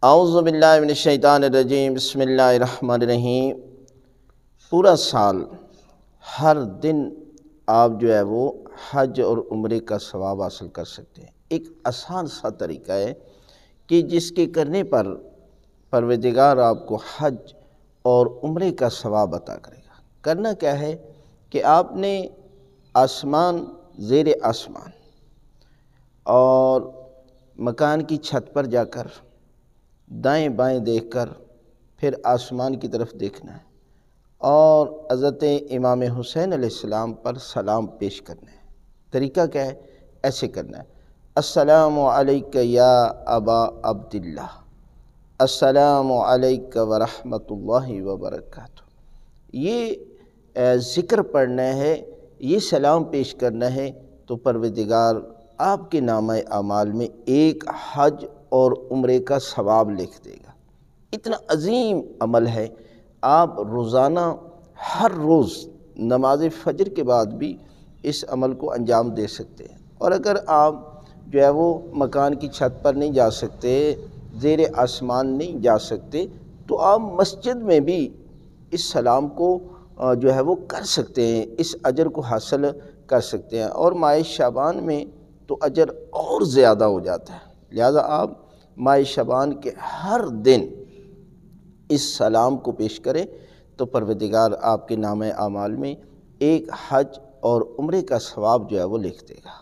اعوذ باللہ من الشیطان الرجیم، بسم اللہ الرحمن الرحیم۔ پورا سال ہر دن آپ جو ہے وہ حج اور عمرے کا ثواب حاصل کر سکتے ہیں۔ ایک آسان سا طریقہ ہے کہ جس کے کرنے پر پروردگار آپ کو حج اور عمرے کا ثواب عطا کرے گا۔ کرنا کیا ہے کہ آپ نے آسمان، زیر آسمان اور مکان کی چھت پر جا کر دائیں بائیں دیکھ کر پھر آسمان کی طرف دیکھنا ہے اور حضرت امام حسین علیہ السلام پر سلام پیش کرنا ہے۔ طریقہ کیا ہے؟ ایسے کرنا ہے: السلام علیک یا ابا عبداللہ، السلام علیک ورحمۃ اللہ وبرکاتہ۔ یہ ذکر پڑھنا ہے، یہ سلام پیش کرنا ہے تو پروردگار آپ کے نامہ اعمال میں ایک حج اور عمرے کا ثواب لکھ دے گا۔ اتنا عظیم عمل ہے، آپ روزانہ ہر روز نماز فجر کے بعد بھی اس عمل کو انجام دے سکتے ہیں۔ اور اگر آپ جو ہے وہ مکان کی چھت پر نہیں جا سکتے، زیر آسمان نہیں جا سکتے، تو آپ مسجد میں بھی اس سلام کو جو ہے وہ کر سکتے ہیں، اس اجر کو حاصل کر سکتے ہیں۔ اور ماہ شعبان میں تو اجر اور زیادہ ہو جاتا ہے، لہذا آپ ماہ شعبان کے ہر دن اس سلام کو پیش کریں تو پروردگار آپ کے نامہ اعمال میں ایک حج اور عمرے کا ثواب جو ہے وہ لکھ دے گا۔